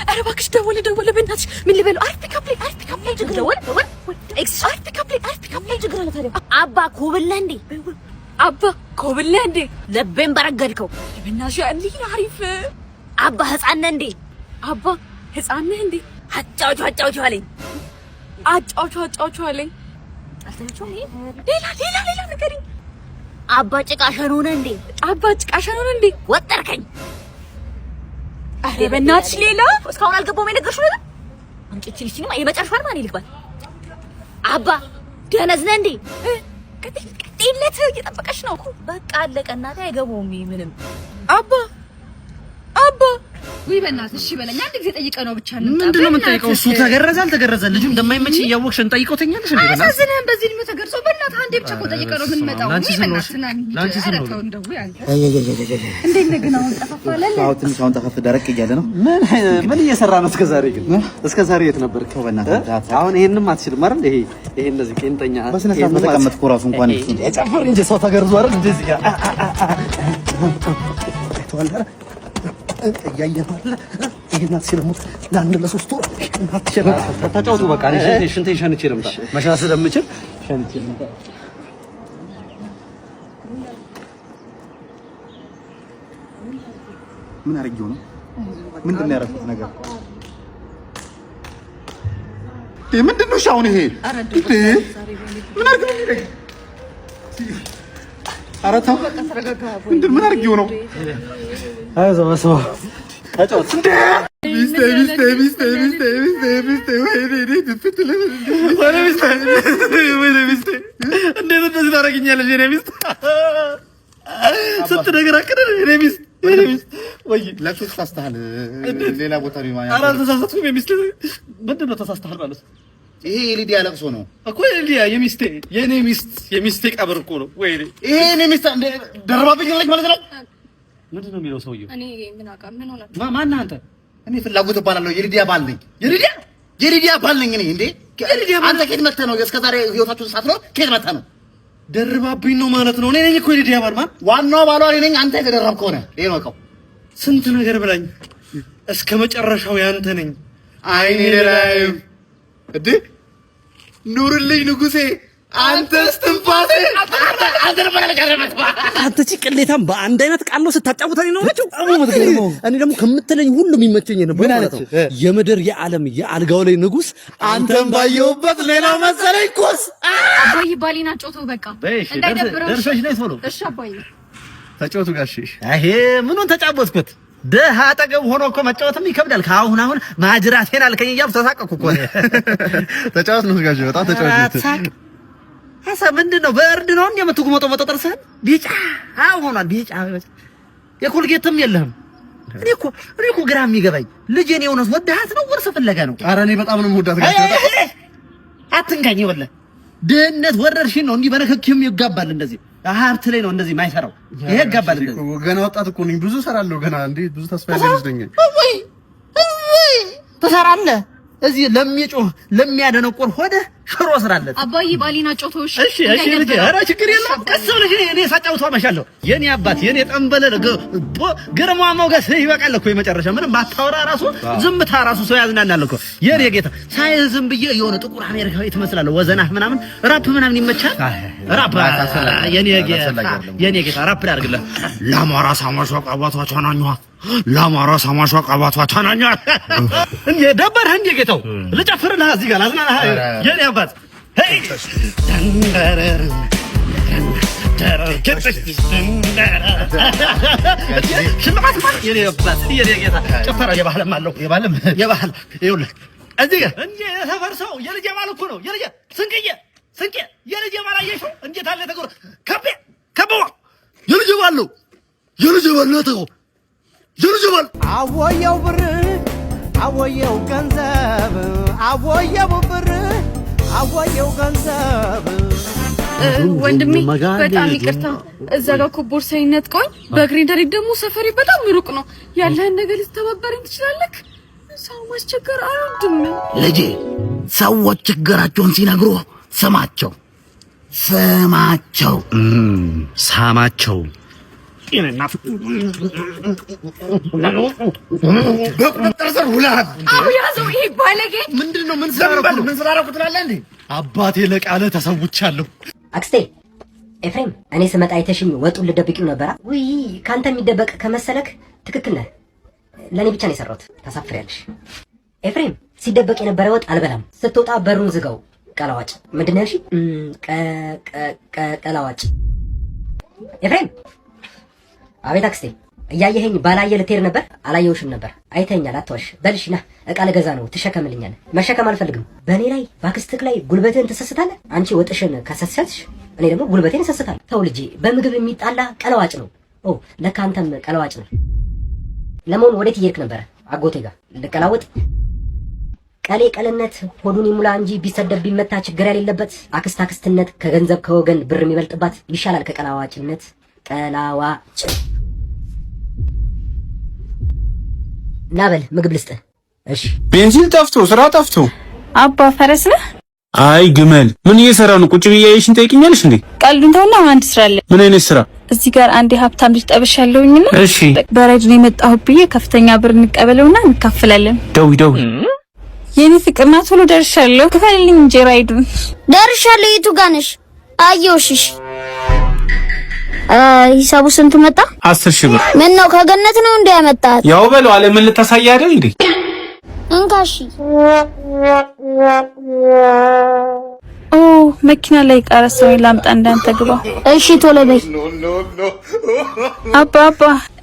ኧረ እባክሽ ደወለ በእናትሽ ምን ልበለው? አሪፍ ፒካፕ ላይ ደወል ኤክስ አሪፍ ፒካፕ ላይ ችግር አለ ታዲያ። አባ ኮብለህ እንዴ ለቤን በረገድከው በእናትሽ እንዴ አሪፍ አባ ህፃን ነህ እንዴ? አባ ህፃን ነህ እንዴ? አጫውቹ አለኝ። አልተመቸውም። ሌላ ንገሪኝ። አባ ጭቃሸን ሆነ እንዴ? ወጠርከኝ። አረ በእናትሽ ሌላ እስካሁን አልገባውም የነገርሽው ነገር። አንቺ ልጅ ነው የመጨረሻው ማን ይልባል? አባ ደነዝ ነህ እንዴ? ቀጥይለት እየጠበቀሽ ነው እኮ። በቃ አለቀ። እናቴ አይገባውም ምንም። አባ ወይ በእናትሽ እሺ በለኝ። አንድ ጊዜ ጠይቀህ ነው ብቻ ነው። ምንድነው የምትጠይቀው? እሱ ተገረዘ አልተገረዘ ልጁ እንደማይመች እያወቅሽ እንጠይቀው ተኛለሽ እንዴ? በእናትሽ አሳዝነን በዚህ ልጅ ተገርሶ በእናትህ አንዴ ብቻ እኮ ጠይቀህ ነው የምንመጣው። ላንቺ ስለው እንደው እንዴት ነህ ግን? አሁን ጠፋፋለህ? አዎ ትንሽ አሁን ጠፋፍ ደረቅ እያለ ነው። ምን እየሰራ ነው? እስከዛሬ ግን እስከዛሬ የት ነበርክ? በእናትህ አሁን ይሄንንም አትችልም አይደል? ይሄ እንደዚህ ቄንጠኛ በስነ ስርዓት መተቀመጥኩ እራሱ እንኳን ጨፈር እንጂ ሰው ተገርዞ አይደል እንደዚህ ጋር ይሄናት ሲለሙት ለአንድ ለሶስት ወር ተጫውቱ። በቃ እኔ ሽንቴን ሸንቼ ልምጣ። መሻ ስለምችል ሸንቼ ልምጣ። ምን አድርጌው ነው? ምንድን ነው ያደረኩት ነገር? ምንድን ነው አሁን ይሄ? ምን አድርጌው ነው? ኧረ ተው። ምን አድርጌው ነው? አይዞህ በስመ አብ ተጫወት። ሚስቴ እንዴት እንደዚህ ታደርጊኛለሽ? የእኔ ሚስት ስንት ነገር አቅደን የእኔ ሚስት ወይ ለብሶ ተሳስተሃል። ሌላ ቦታ ነው ማለት። ኧረ አልተሳሳትኩም። የሚስት ምንድን ነው ተሳስተሃል ማለት? ይሄ የሊዲያ ለቅሶ ነው እኮ የሊዲያ የኔ ሚስቴ ቀብር እኮ ነው። ወይ ይሄ የኔ ሚስት ደርባብኝ ማለት ነው። ምንድን ነው የሚለው ሰውዬው? እኔ ምን አውቃ ምን ሆነ? ማነህ አንተ? እኔ ፍላጎት እባላለሁ። የሊዲያ ባል ነኝ። የሊዲያ ባል ነኝ እኔ። እንዴ አንተ ከየት መተህ ነው? እስከ ዛሬ ህይወታችሁን ሳትኖር ከየት መተህ ነው? ደርባብኝ ነው ማለት ነው። እኔ ነኝ እኮ የሊዲያ ባል። ማን? ዋናው ባሏ እኔ ነኝ። አንተ የተደረብክ ሆነ ይሄ ነው እኮ። ስንት ነገር ብላኝ እስከ መጨረሻው ያንተ ነኝ። አይኔ ላይ እንዴ ኑርልኝ ንጉሴ፣ አንተ እስትንፋሴ። አንተ ጭቅሌታም በአንድ አይነት ቃል ነው ስታጫውተኝ ነው ማለት ነው። እኔ ደግሞ ከምትለኝ ሁሉ የሚመቸኝ ነው ማለት ነው። የምድር የዓለም የአልጋው ላይ ንጉስ አንተም ባየውበት ሌላ መሰለኝ ኩስ። አባዬ ባሊና ጮቶ በቃ እንዳይደብረው። ደርሶሽ ነይ ቶሎ። እሺ አባዬ ተጫወቱ ጋሽ። ይሄ ምኑን ተጫወትኩት? ደሃ አጠገብ ሆኖ እኮ መጫወትም ይከብዳል። ከአሁን ማጅራቴን አልከኝ እያልኩ ተሳቀኩ እኮ። ተጫወት ነው ጋሽ፣ በጣም ተጫወት። ሀሳብ ምንድን ነው? በእርድ ነው እንዴ የምትጉመጠው? ጥርስህን ቢጫ ሆኗል። ቢጫ የኮልጌትም የለህም። እኔ እኮ ግራ የሚገባኝ ልጄን የሆነስ ወደሃት ነው ወርስ ፍለጋ ነው? ኧረ እኔ በጣም ነው የምወዳት ጋሽ። አትንካኝ። ወላሂ ድህነት ወረርሽኝ ነው። እንዲህ በነከኪም ይጋባል። እንደዚህ ሀብት ላይ ነው እንደዚህ የማይሰራው። ይሄ ይጋባል። እንደዚህ ገና ወጣት እኮ ነኝ። ብዙ እሰራለሁ ገና። እንዴ ብዙ ተስፋ ያለኝ ነኝ። ወይ ትሰራለህ? እዚህ ለሚጮህ ለሚያደነቆር ሆደ ሽሮ ስራለት። አባዬ ባሊና ጮቶሽ። እሺ ልጅ፣ ኧረ ችግር የለም። ቀስ ብለሽ እኔ ሳጫውተው አመሻለሁ። የኔ አባት የኔ ጠንበለል ግርማ ሞገስ ይበቃል እኮ የመጨረሻ ምንም ባታወራ ራሱ ዝምታ ራሱ ሰው ያዝናናል እኮ የኔ ጌታ። ሳይዝም ብዬ የሆነ ጥቁር አሜሪካዊ ትመስላለህ። ወዘናህ ምናምን ራፕ ምናምን ይመቻል። ራፕ የኔ ጌታ ራፕ ላድርግልህ። ለአማራ ሳማሽ አባቷ ተናኘዋ፣ ለአማራ ሳማሽ አባቷ ተናኘዋ። እንዴ ደበረህ እንዴ ጌታው? ልጨፍርልህ እዚህ ጋር ላዝናናህ የኔ አባት። ሄይ ተንደረር ሽልማት ማለት የኔ አባት የኔ ጌታ። ጭፈራ የባህልም አለው። የባህል ይኸውልህ እዚህ ጋር እንዴ ተፈርሰው የልጄ ባል እኮ ነው። የልጄ ስንቄ የልጄ ባል አየሽው? እንዴት አለ ተጎር ከበዋ የልጄ ባል ነው። የልጄ ባል ነው ተጎ የልጄ ባል አወየው ብር አወየው ገንዘብ አወየው ብር አወየው ገንዘብ። ወንድሜ በጣም ይቅርታ፣ እዛ ጋር እኮ ቦርሳዬን ነጥቀውኝ በእግሬ እንደሪድ ደግሞ ሰፈሬ በጣም ሩቅ ነው። ያለህን ነገር ልትተባበረኝ ትችላለህ? ሰው ማስቸገር አልወድም። ልጄ ሰዎች ችግራቸውን ሲነግሩ ስማቸው። ሳማቸው በቁጥጥር ስር ውለሃል። አዎ ያዘው። ይሄ ባለጌ ምንድነው? ምን ስላደረኩ ትላለህ እንዴ? አባቴ ለቃለ ተሰውቻለሁ። አክስቴ ኤፍሬም፣ እኔ ስመጣ አይተሽኝ ወጡን ልደብቂው ነበራ? ውይ ካንተ የሚደበቅ ከመሰለክ ትክክል ነህ። ለኔ ብቻ ነው የሰራሁት። ታሳፍሪያለሽ። ኤፍሬም፣ ሲደበቅ የነበረ ወጥ አልበላም። ስትወጣ በሩን ዝጋው። ቀላዋጭ ምንድን ነው ያልሽኝ? ቀላዋጭ። ኤፍሬም። አቤት አክስቴ። እያየኸኝ ባላየ ልትሄድ ነበር? አላየውሽም ነበር። አይተኛል። አትዋሽ። በልሽ ና፣ እቃ ልገዛ ነው። ትሸከምልኛለህ? መሸከም አልፈልግም። በእኔ ላይ ባክስትክ ላይ ጉልበትህን ትሰስታለህ። አንቺ ወጥሽን ከሰሰትሽ እኔ ደግሞ ጉልበቴን እሰስታለሁ። ተው ልጄ፣ በምግብ የሚጣላ ቀለዋጭ ነው። ኦ ለካ አንተም ቀለዋጭ ነው። ለመሆኑ ወዴት እየሄድክ ነበረ? አጎቴ ጋር ልቀላወጥ። ቀሌ ቀልነት ሆዱን ይሙላ እንጂ ቢሰደብ ቢመታ ችግር የሌለበት አክስትነት ከገንዘብ ከወገን ብር የሚበልጥባት ይሻላል ከቀላዋጭነት። ቀላዋጭ ናበል ምግብ ልስጥህ። እሺ። ቤንዚን ጠፍቶ ስራ ጠፍቶ አባ ፈረስ ነህ? አይ ግመል። ምን እየሰራ ነው? ቁጭ ብዬ እያየሽኝ ጠይቅኛለሽ እንዴ? ቀልዱን ተውና አንድ ስራ አለ። ምን አይነት ስራ? እዚህ ጋር አንድ ሀብታም ልጅ ጠብሻለሁኝና እሺ፣ በራይድ ነው የመጣሁት ብዬ ከፍተኛ ብር እንቀበለውና እንካፈላለን። ደውይ የኔ ፍቅርና ቶሎ ደርሻለሁ። ክፈልልኝ እንጂ ራይዱን። ደርሻለሁ። የቱ ጋር ነሽ? አየሁሽ። ሂሳቡ ስንት መጣ? 10,000 ብር። ምን ነው ከገነት ነው እንዴ ያመጣት? ያው በለው ዓለምን ልታሳይ አይደል እንዴ? እንካሺ። ኦ መኪና ላይ ቀረሰው ላምጣ እንዳንተ ግባ። እሺ ቶሎ በይ። አባ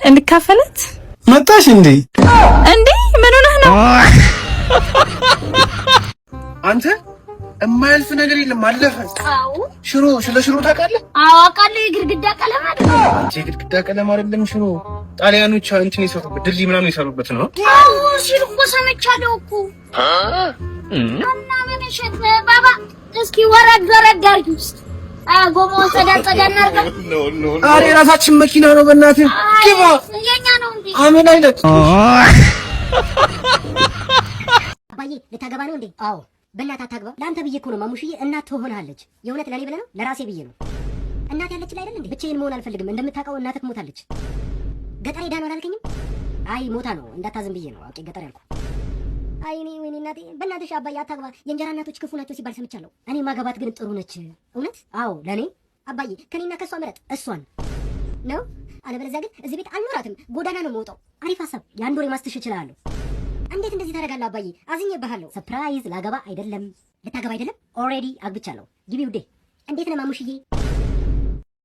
እንካፈለት። መጣሽ እንዴ? ምን ሆነህ ነው? አንተ የማያልፍ ነገር የለም አለፈ። አዎ ስለ ሽሮ ታውቃለህ? አዎ አውቃለሁ። የግድግዳ ቀለም አይደል? የግድግዳ ቀለም አይደለም ሽሮ። ጣሊያኖች እንትን የሰሩበት ድልድይ ምናምን የሰሩበት ነው። አዎ ሲል እኮ ሰምቻለሁ እኮ። እና ምን እሸት ባባ፣ እስኪ ወረድ አድርጊ ውስጥ ጎማውን ጸዳ እናድርጋ። ኧረ የራሳችን መኪና ነው። በእናትህ ግባ። የኛ ነው እንዴ? አሜን አይነት አባዬ ልታገባ ነው እንዴ? አዎ። በእናትህ አታግባ። ለአንተ ብዬ እኮ ነው ማሙሽዬ። እናት ትሆናለች። የእውነት ለኔ ብለህ ነው? ለራሴ ብዬ ነው። እናት ያለች ላይ አይደል እንዴ? ብቻዬን መሆን አልፈልግም። እንደምታውቀው እናትህ ሞታለች። ገጠር ሄዳ ነው አላልከኝም? አይ ሞታ ነው እንዳታዝም ብዬ ነው አውቄ ገጠር ያልኩ። አይ ወይኔ እናቴ። በእናትሽ አባዬ አታግባ። የእንጀራ እናቶች ክፉ ናቸው ሲባል ሰምቻለሁ። እኔ ማገባት ግን ጥሩ ነች። እውነት? አዎ ለኔ አባዬ። ከኔና ከሷ ምረጥ እሷን ነው። አለበለዚያ ግን እዚህ ቤት አልኖራትም። ጎዳና ነው የምወጣው። አሪፍ ሀሳብ። የአንድ ወር ማስተሽ እችላለሁ። እንዴት እንደዚህ ታደርጋለህ አባዬ? አዝኜብሃለሁ። ሰርፕራይዝ። ላገባ አይደለም ልታገባ አይደለም። ኦልሬዲ አግብቻለሁ። ግቢ ውዴ። እንዴት ነህ ማሙሽዬ?